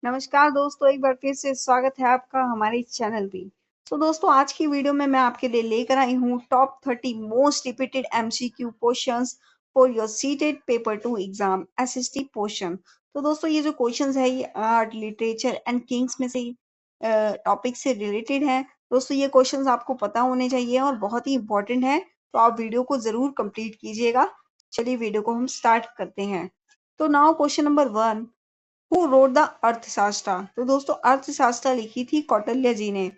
नमस्कार दोस्तों, एक बार फिर से स्वागत है आपका हमारे इस चैनल पे। तो दोस्तों, आज की वीडियो में मैं आपके लिए लेकर आई हूँ top 30 most repeated MCQ questions for your seated paper 2 exam SST portion. तो दोस्तों, ये जो क्वेश्चंस है ये आर्ट, लिटरेचर एंड किंग्स में से टॉपिक से रिलेटेड है। दोस्तों, ये क्वेश्चंस आपको पता होने चाहिए और बहुत ही इंपॉर्टेंट है, तो आप वीडियो को जरूर कंप्लीट कीजिएगा। चलिए वीडियो को हम स्टार्ट करते हैं। तो now question number 1, who wrote the अर्थशास्त्र। तो दोस्तों, अर्थशास्त्र लिखी थी कौटिल्य जी ने,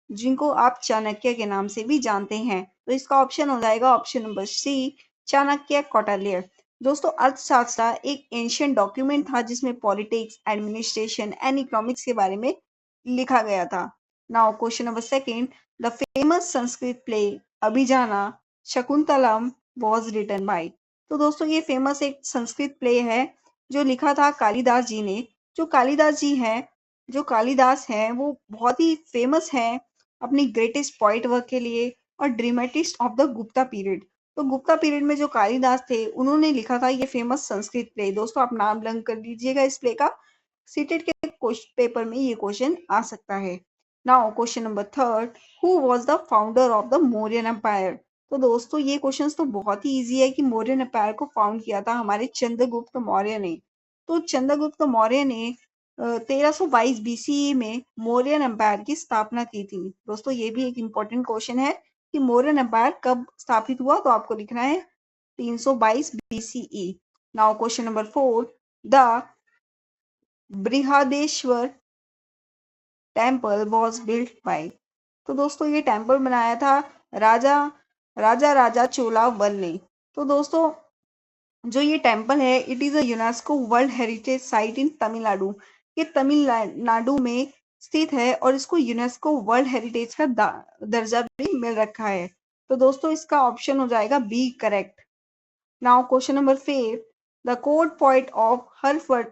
जिनको आप चाणक्य के नाम से भी जानते हैं। तो इसका ऑप्शन हो जाएगा option number C, Chanakya Kautilya. दोस्तों, अर्थशास्त्र एक एंशियंट डॉक्यूमेंट था जिसमें पॉलिटिक्स, एडमिनिस्ट्रेशन एंड इकोनॉमिक्स के बारे में लिखा गया था। Now question number second, the famous Sanskrit play Abhijnana Shakuntalam was written by. तो दोस्तों, ये फेमस एक संस्कृत प्ले है जो लिखा था कालिदास जी ने। जो कालिदास जी हैं, जो कालिदास हैं वो बहुत ही फेमस हैं अपनी ग्रेटेस्ट पोइट वर्क के लिए और dramatist of the Gupta period. तो गुप्ता पीरियड में जो कालिदास थे उन्होंने लिखा था ये फेमस संस्कृत प्ले। दोस्तों, आप नाम लर्न कर लीजिएगा इस प्ले का, सीटेट के पेपर में ये क्वेश्चन आ सकता है। Now question number third, who was the founder of the Mauryan empire. तो दोस्तों, ये क्वेश्चन तो बहुत ही इजी है कि मौर्यन एम्पायर को फाउंड किया था हमारे चंद्रगुप्त मौर्य ने। तो चंद्रगुप्त मौर्य ने 1322 बीसीई में मौर्यन एम्पायर की स्थापना की थी। दोस्तों, ये भी एक इम्पोर्टेंट क्वेश्चन है कि मौर्यन एम्पायर कब स्थापित हुआ, तो आपको लिखना है 322 BCE. Now question number 4, the Brihadeeswara temple was built by. तो दोस्तों, ये टेम्पल बनाया था राजा राजा राजा चोलावन ने। तो दोस्तों, जो ये टेम्पल है it is a UNESCO world heritage site in Tamil Nadu. ये तमिलनाडु में स्थित है और इसको यूनेस्को वर्ल्ड हेरिटेज का दर्जा भी मिल रखा है। तो दोस्तों, इसका ऑप्शन हो जाएगा B correct. Now question number 5, the court poet of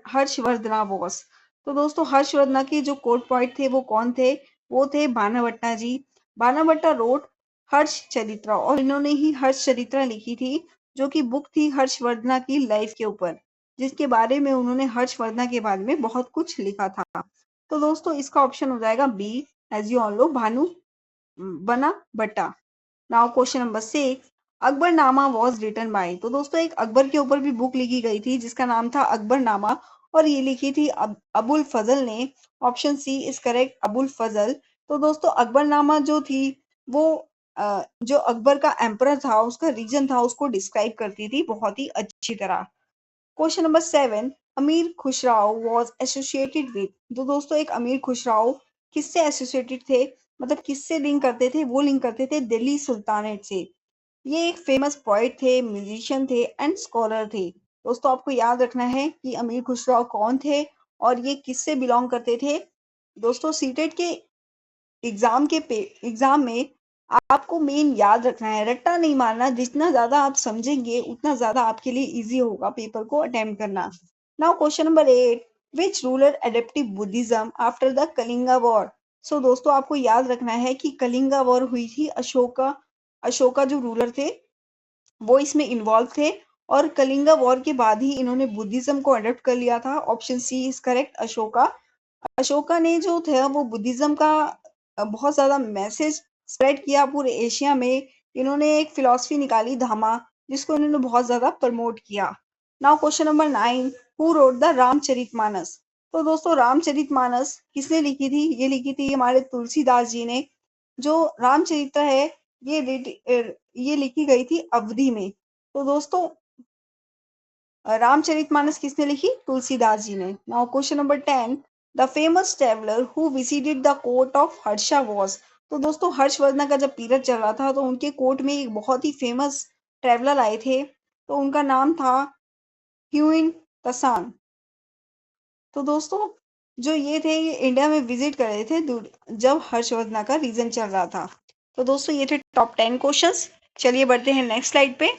Harshavardhana was. तो दोस्तों, हर्षवर्धना के जो कोर्ट पोइट थे वो कौन थे? वो थे बाणावट्टा जी। बाणावट्टा रोट हर्ष चरित्र, और इन्होंने ही हर्ष चरित्र लिखी थी, जो कि बुक थी हर्षवर्धना की लाइफ के ऊपर, जिसके बारे में उन्होंने हर्षवर्धना के बारे में बहुत कुछ लिखा था। तो दोस्तों, इसका ऑप्शन हो जाएगा B, as you all know, भानु Bana Bhatta. Now question number 6, Akbarnama was written by. तो दोस्तों, एक अकबर के ऊपर भी बुक लिखी गई थी जिसका नाम था अकबरनामा, और ये लिखी थी अबुल फजल ने। Option C is correct, Abul Fazl. तो दोस्तों, अकबरनामा जो थी वो जो अकबर का एम्परर था उसका रीजन था उसको डिस्क्राइब करती थी बहुत ही अच्छी तरह। क्वेश्चन नंबर 7, अमीर खुसराव वॉज एसोसिएटेड विद। तो दोस्तों, एक अमीर खुसराव किससे एसोसिएटेड थे, मतलब किससे लिंक करते थे? वो लिंक करते थे दिल्ली सुल्तानेट से। ये एक फेमस पोएट थे, म्यूजिशियन थे एंड स्कॉलर थे। दोस्तों, आपको याद रखना है कि अमीर खुसराव कौन थे और ये किससे बिलोंग करते थे। दोस्तों, सीटेट के एग्जाम में आपको मेन याद रखना है, रट्टा नहीं मारना। जितना ज्यादा आप समझेंगे उतना ज्यादा आपके लिए इजी होगा पेपर को अटेम्प्ट करना। Now question number 8, which ruler adaptive Buddhism after the Kalinga war. So दोस्तों, आपको याद रखना है कि कलिंगा वॉर हुई थी, अशोका अशोका जो रूलर थे वो इसमें इन्वॉल्व थे, और कलिंगा वॉर के बाद ही इन्होंने बुद्धिज्म को अडॉप्ट कर लिया था। Option C is correct, Ashoka. Ashoka ने जो था वो बुद्धिज्म का बहुत ज्यादा मैसेज स्प्रेड किया पूरे एशिया में। इन्होंने एक फिलॉसफी निकाली धामा, जिसको इन्होंने बहुत ज्यादा प्रमोट किया। Now question number 9, who wrote the Ramcharitmanas. तो दोस्तों, रामचरितमानस किसने लिखी थी? ये लिखी थी हमारे तुलसीदास जी ने। जो रामचरित्र है ये लिखी गई थी अवधि में। तो दोस्तों, रामचरितमानस किसने लिखी? तुलसीदास जी ने। Now question number 10, the famous traveller who visited the court of Harsha was. तो दोस्तों, हर्षवर्धन का जब पीरियड चल रहा था तो उनके कोर्ट में एक बहुत ही फेमस ट्रेवलर आए थे, तो उनका नाम था ह्यूइन तसान। तो दोस्तों, जो ये थे ये इंडिया में विजिट कर रहे थे जब हर्षवर्धन का रीजन चल रहा था। तो दोस्तों, ये थे टॉप 10 क्वेश्चंस। चलिए बढ़ते हैं नेक्स्ट स्लाइड पे।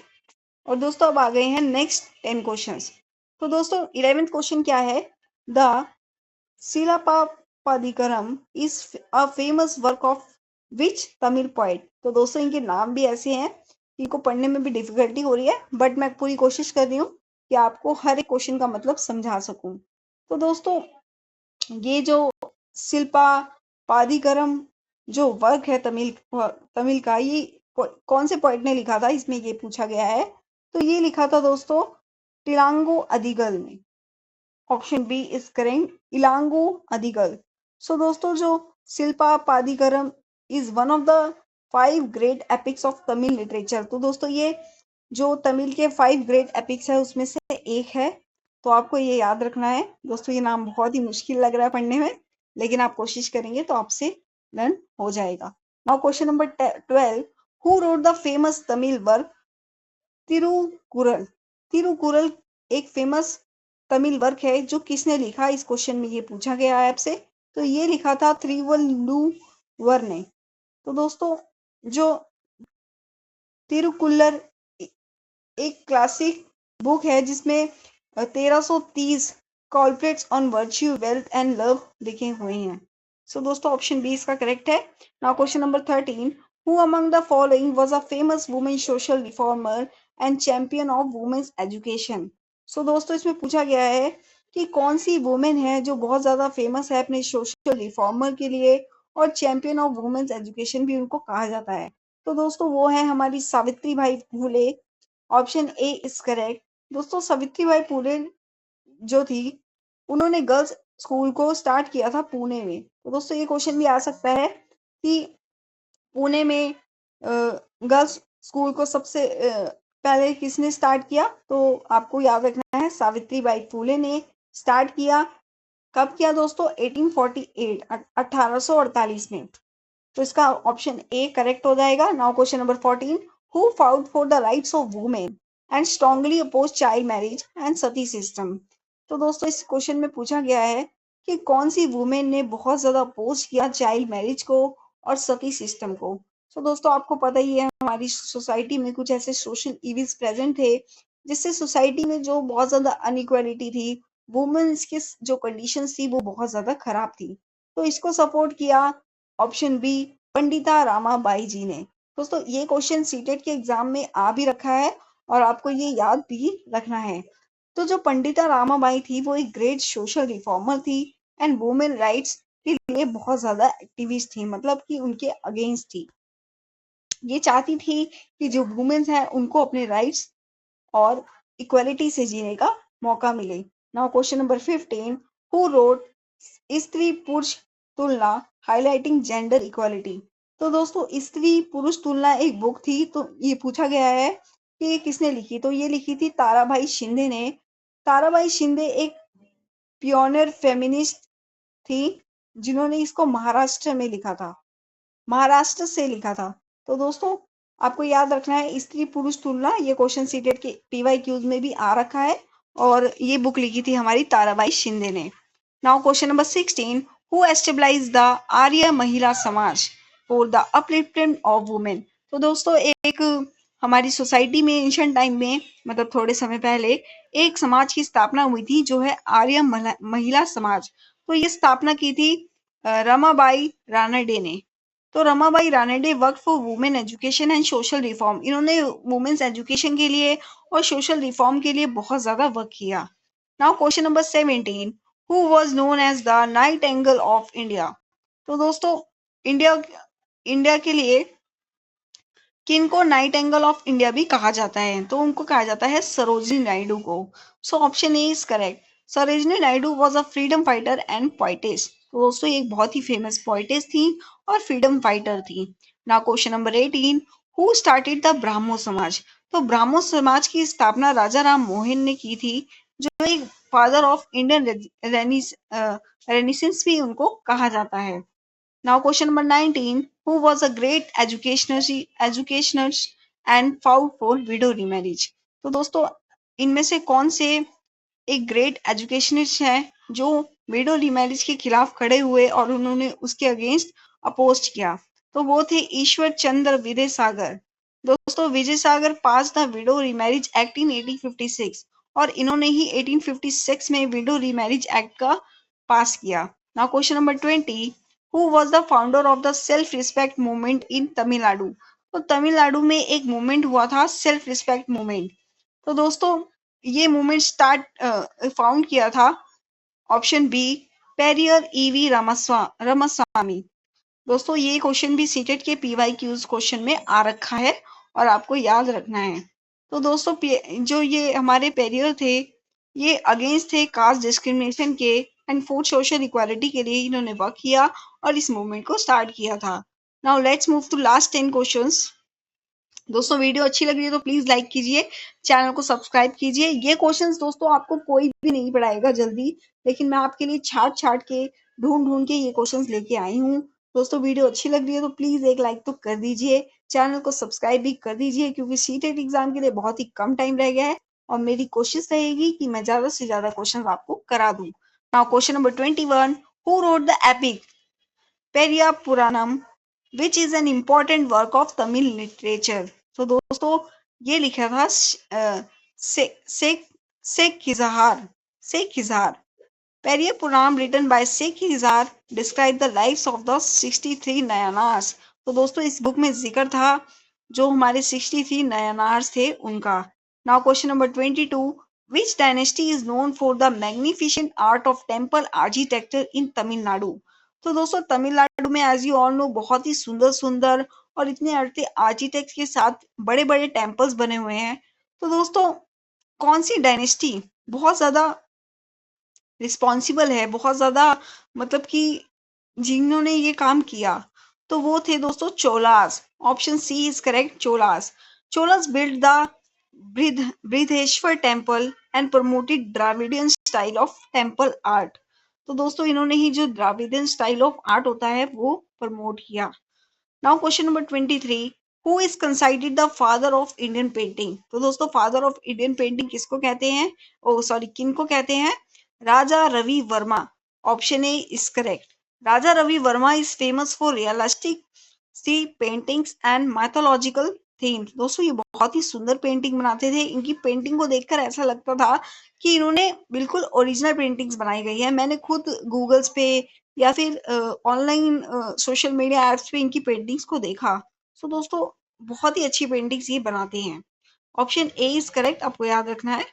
और दोस्तों, अब आ गए हैं नेक्स्ट 10 क्वेश्चंस। तो दोस्तों, 11th क्वेश्चन क्या है? The Silappadikaram is a famous work of which Tamil poet. तो दोस्तों, इनके नाम भी ऐसे हैं, इनको पढ़ने में भी डिफिकल्टी हो रही है, बट मैं पूरी कोशिश कर रही हूँ कि आपको हर एक क्वेश्चन का मतलब समझा सकूं। तो दोस्तों, ये जो शिल्पा पादिकरम जो वर्क है तमिल तमिल का, ये कौन से पोइट ने लिखा था, इसमें ये पूछा गया है। तो ये लिखा था दोस्तों तिलांगो अधिगल ने। Option B is correct, Ilango Adigal. So दोस्तों जो Silappatikaram is one of the 5 great epics of Tamil literature. तो दोस्तों ये जो तमिल के 5 ग्रेट एपिक्स है उसमें से एक है। तो आपको ये याद रखना है दोस्तों। ये नाम बहुत ही मुश्किल लग रहा है पढ़ने में, लेकिन आप कोशिश करेंगे तो आपसे लर्न हो जाएगा। Now question number 12, who wrote the famous Tamil work Tirukkural. Tirukkural एक फेमस तमिल वर्क है, जो किसने लिखा, इस क्वेश्चन में ये पूछा गया है आपसे। तो ये लिखा था तिरुवल्लुवर ने। तो दोस्तों जो तिरुकुल्लर एक क्लासिक बुक है जिसमें 1330 couplets on virtue wealth and love लिखे हुए हैं। सो दोस्तों ऑप्शन बी इसका करेक्ट है। Now question number 13, who among the following was a famous women social reformer and champion of women's education. So दोस्तों इसमें पूछा गया है कि कौन सी वुमेन है जो बहुत ज्यादा फेमस है अपने सोशल रिफॉर्मर के लिए, और चैंपियन ऑफ वुमेन्स एजुकेशन भी उनको कहा जाता है। तो दोस्तों वो है हमारी Savitri by Phule. Option A is correct. दोस्तों सावित्री बाई फुले जो थी, उन्होंने गर्ल्स स्कूल को स्टार्ट किया था पुणे में। तो दोस्तों ये क्वेश्चन भी आ सकता है कि पुणे में गर्ल्स स्कूल को सबसे पहले किसने स्टार्ट किया। तो आपको याद रखना है सावित्री बाई फुले ने स्टार्ट किया। कब किया दोस्तों, 1848 1848 में। तो इसका ऑप्शन ए करेक्ट हो जाएगा। Now question number 14, who fought for the rights of women and strongly oppose child marriage and sati system. तो दोस्तों इस क्वेश्चन में पूछा गया है कि कौन सी वुमेन ने बहुत ज्यादा अपोज किया चाइल्ड मैरिज को और सती सिस्टम को। तो दोस्तों आपको पता ही है हमारी सोसाइटी में कुछ ऐसे सोशल इविल्स प्रेजेंट थे, जिससे सोसाइटी में जो बहुत ज्यादा अनइक्वालिटी थी, वुमेन्स की जो कंडीशंस थी वो बहुत ज्यादा खराब थी। तो इसको सपोर्ट किया ऑप्शन बी पंडिता रामाबाई जी ने। दोस्तों ये क्वेश्चन सीटेट के एग्जाम में आ भी रखा है और आपको ये याद भी रखना है। तो जो पंडिता रामाबाई थी वो एक ग्रेट सोशल रिफॉर्मर थी एंड वुमेन राइट्स के लिए बहुत ज्यादा एक्टिविस्ट थी, मतलब कि उनके अगेंस्ट थी। ये चाहती थी कि जो वुमेन्स हैं उनको अपने राइट्स और इक्वालिटी से जीने का मौका मिले। Now question number 15, who wrote स्त्री पुरुष तुलना हाईलाइटिंग जेंडर इक्वालिटी। तो दोस्तों स्त्री पुरुष तुलना एक बुक थी। तो ये पूछा गया है कि ये किसने लिखी। तो ये लिखी थी ताराबाई शिंदे ने। ताराबाई शिंदे एक पियोनियर फेमिनिस्ट थी, जिन्होंने इसको महाराष्ट्र में लिखा था, महाराष्ट्र से लिखा था। तो दोस्तों आपको याद रखना है स्त्री पुरुष तुलना, ये क्वेश्चन सीटेट के पीवाईक्यूज में भी आ रखा है और ये बुक लिखी थी हमारी ताराबाई शिंदे ने। Now question number 16, who established the Arya Mahila Samaj for the upliftment of women. तो दोस्तों एक हमारी सोसाइटी में एंशिएंट टाइम में, मतलब थोड़े समय पहले, एक समाज की स्थापना हुई थी जो है आर्य महिला समाज। तो ये स्थापना की थी रमाबाई रानडे ने। तो Ramabai Ranade work for women education and social reform. इन्होंने वुमेन्स एजुकेशन के लिए और सोशल रिफॉर्म के लिए बहुत ज्यादा वर्क किया। Now question number 17, who was known as the nightingale of India. तो दोस्तों इंडिया इंडिया के लिए किनको नाइट एंगल ऑफ इंडिया भी कहा जाता है। तो उनको कहा जाता है सरोजिनी नायडू को। So option A is correct. Sarojini Naidu was a freedom fighter and poetess. तो दोस्तों एक बहुत ही फेमस पोइटेस थी और फ्रीडम फाइटर थी। Now question number 18, who started the Brahmo समाज। तो ब्राह्मो समाज की स्थापना राजा राम मोहन ने की थी, जो एक फादर ऑफ इंडियन रेनिसेंस भी उनको कहा जाता है। Now question number 19, who was a great educationist and fought for widow remarriage। तो दोस्तों इनमें से कौन से एक ग्रेट एजुकेशनिस्ट है जो विडो रिमैरिज के खिलाफ खड़े हुए और उन्होंने उसके अगेंस्ट अपोज किया। तो वो थे ईश्वर चंद्र विद्यासागर। दोस्तों Vijaysagar passed the widow remarriage act in 1856 और इन्होंने ही 1856 में विडो रिमैरिज एक्ट का पास किया। Now question number 20, who was the founder of the self respect movement in Tamil Nadu. तो तमिलनाडु में एक मूवमेंट हुआ था सेल्फ रिस्पेक्ट मूवमेंट। तो दोस्तों ये मूवमेंट फाउंड किया था option B Periyar EV Ramaswamy. दोस्तों ये क्वेश्चन भी सीटेट के PYQs क्वेश्चन में आ रखा है और आपको याद रखना है। तो दोस्तों जो ये हमारे पेरियर थे, ये अगेंस्ट थे कास्ट डिस्क्रिमिनेशन के एंड फॉर सोशल इक्वालिटी के लिए इन्होंने वर्क किया और इस मूवमेंट को स्टार्ट किया था। नाउ let's move to last 10 questions. दोस्तों वीडियो अच्छी लग रही है तो प्लीज लाइक कीजिए, चैनल को सब्सक्राइब कीजिए। ये क्वेश्चंस दोस्तों आपको कोई भी नहीं पढ़ाएगा जल्दी, लेकिन मैं आपके लिए छाट छाट के ढूंढ ढूंढ के ये क्वेश्चंस लेके आई हूँ। दोस्तों वीडियो अच्छी लग रही है तो प्लीज एक लाइक तो कर दीजिए, चैनल को सब्सक्राइब भी कर दीजिए, क्योंकि सीटेट एग्जाम के लिए बहुत ही कम टाइम रह गया है और मेरी कोशिश रहेगी कि मैं ज्यादा से ज्यादा क्वेश्चन आपको करा दूं। Now question number 21, who wrote the epic Periya Puranam which is an important work of Tamil literature. तो दोस्तों ये लिखा था शेख पेरिया पुराण written by Sheikh Izar describe the lives of the 63 Nayanars. तो दोस्तों इस बुक में जिक्र था जो हमारे 63 नयनार्स थे उनका। Now question number 22, which dynasty is known for the magnificent art of temple architecture in Tamil Nadu. तो दोस्तों तमिलनाडु में एज यू ऑल नो बहुत ही सुंदर सुंदर और इतने आर्किटेक्ट के साथ बड़े बड़े टेम्पल्स बने हुए हैं। तो दोस्तों कौन सी डायनेस्टी बहुत ज्यादा रिस्पॉन्सिबल है, बहुत ज्यादा मतलब कि जिन्होंने ये काम किया, तो वो थे दोस्तों Cholas. Option C is correct, Cholas. Cholas build the Brihadeeswara temple and promoted Dravidian style of temple art. तो दोस्तों इन्होंने ही जो द्राविडियन स्टाइल ऑफ आर्ट होता है वो प्रमोट किया। Now question number 23, who is considered the father of Indian painting. तो दोस्तों फादर ऑफ इंडियन पेंटिंग किसको कहते हैं, ओ सॉरी किन को कहते हैं, Raja Ravi Varma. Option A is correct. Raja Ravi Varma is famous for realistic see paintings and mythological themes. दोस्तों ये बहुत ही सुंदर पेंटिंग बनाते थे, इनकी पेंटिंग को देखकर ऐसा लगता था कि इन्होंने बिल्कुल ओरिजिनल पेंटिंग्स बनाई गई है। मैंने खुद गूगल्स पे या फिर ऑनलाइन सोशल मीडिया एप्स पे इनकी पेंटिंग्स को देखा। सो दोस्तों बहुत ही अच्छी पेंटिंग्स ये बनाते हैं। ऑप्शन ए इज करेक्ट, आपको याद रखना है।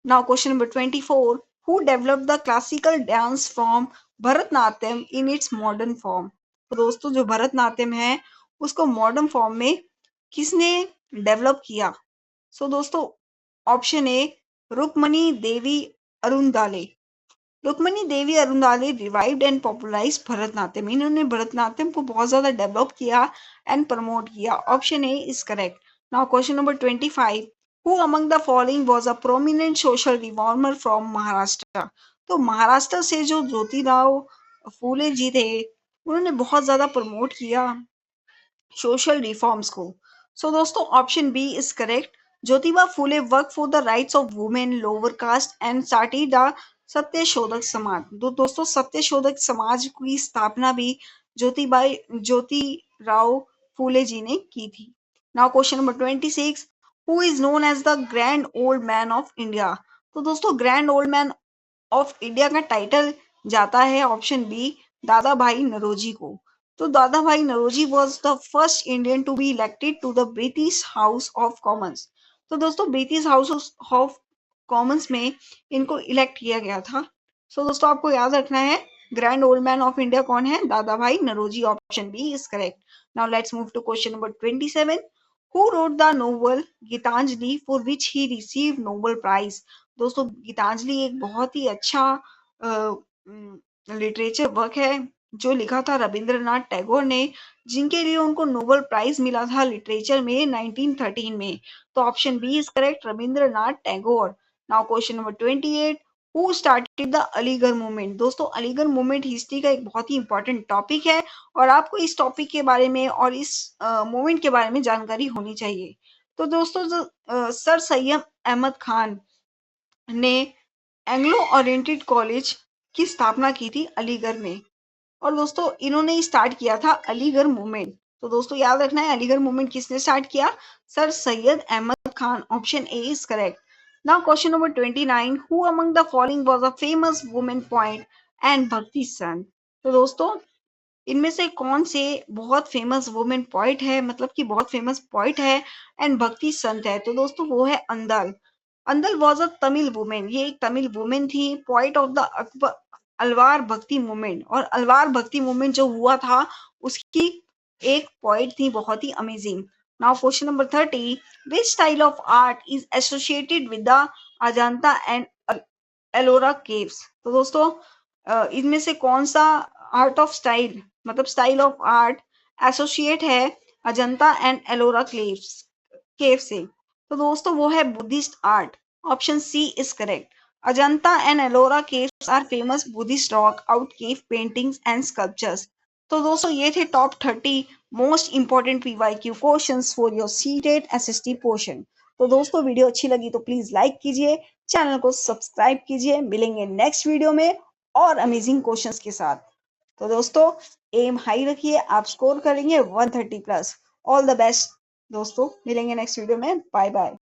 Now question number 24, who developed the classical dance form Bharatanatyam in its modern form. तो दोस्तों जो भरतनाट्यम है उसको मॉडर्न फॉर्म में किसने डेवलप किया। सो दोस्तों option A Rukmini Devi Arundale. Rukmini Devi Arundale revived and popularise Bharatanatyam. इन्होंने भरतनाट्यम को बहुत ज्यादा डेवलप किया एंड प्रमोट किया। Option A is correct. Now question number 25, who among the following was a prominent social reformer from Maharashtra. तो महाराष्ट्र से जो ज्योतिराव फूले जी थे उन्होंने बहुत ज्यादा प्रमोट किया सोशल रिफॉर्म्स को। सो दोस्तों option B is correct. Jyotiba Phule work for the rights of women lower caste and started the Satyashodhak Samaj. दोस्तों सत्यशोधक समाज की स्थापना भी ज्योतिराव फूले जी ने की थी। Now question number 26, who is known as the grand old man of India. तो दोस्तों grand old man of India का टाइटल जाता है ऑप्शन बी दादा भाई नरोजी को। तो Dadabhai Naoroji was the first Indian to be elected to the British House of Commons. तो दोस्तों ब्रिटिश हाउस ऑफ कॉमन्स में इनको इलेक्ट किया गया था। सो दोस्तों आपको याद रखना है grand old man of India कौन है, Dadabhai Naoroji. Option B is correct. Now let's move to question number 27, who wrote the novel Gitanjali for which he receive Nobel prize. दोस्तों गीतांजलि एक बहुत ही अच्छा लिटरेचर वर्क है जो लिखा था रविंद्रनाथ टैगोर ने, जिनके लिए उनको नोबेल प्राइज मिला था लिटरेचर में 1913 में। तो option B is correct, Rabindranath Tagore. Now question number 28, who started the Aligarh movement. दोस्तों अलीगढ़ मूवमेंट हिस्ट्री का एक बहुत ही इंपॉर्टेंट टॉपिक है और आपको इस टॉपिक के बारे में और इस मूवमेंट के बारे में जानकारी होनी चाहिए। तो दोस्तों जो सर सैयद अहमद खान ने एंग्लो ओरिएंटेड कॉलेज की स्थापना की थी अलीगढ़ में, और दोस्तों इन्होंने स्टार्ट किया था अलीगढ़ मूवमेंट। तो दोस्तों याद रखना है अलीगढ़ मूवमेंट किसने स्टार्ट किया, sir Syed Ahmed Khan. Option A is correct. Now question number 29, who among the following was a famous women poet and bhakti sant. तो दोस्तों इनमें से कौन से बहुत फेमस वुमेन पॉइंट है, मतलब कि बहुत फेमस पॉइंट है एंड भक्ति संत है। तो दोस्तों वो है Andal. Andal was a Tamil women, ये एक तमिल वुमेन थी, पॉइंट ऑफ द अलवार भक्ति मूवमेंट। और अलवार भक्ति मूवमेंट जो हुआ था उसकी एक पॉइंट थी बहुत ही amazing. Now question number 30, which style of art is associated with the Ajanta and Ellora caves. तो दोस्तों इनमें से कौन सा आर्ट ऑफ स्टाइल मतलब स्टाइल ऑफ आर्ट एसोसिएट है अजंता एंड एलोरा केव से। तो दोस्तों वो है Buddhist art. Option C is correct. Ajanta and Ellora caves are famous Buddhist rock cut cave paintings and sculptures. तो दोस्तों ये थे top 30 most important PYQ questions for your CTET SST portion. तो दोस्तों वीडियो अच्छी लगी तो प्लीज लाइक कीजिए, चैनल को सब्सक्राइब कीजिए। मिलेंगे नेक्स्ट वीडियो में और अमेजिंग क्वेश्चंस के साथ। तो दोस्तों एम हाई रखिए, आप स्कोर करेंगे 130 प्लस। ऑल द बेस्ट दोस्तों, मिलेंगे नेक्स्ट वीडियो में। Bye bye.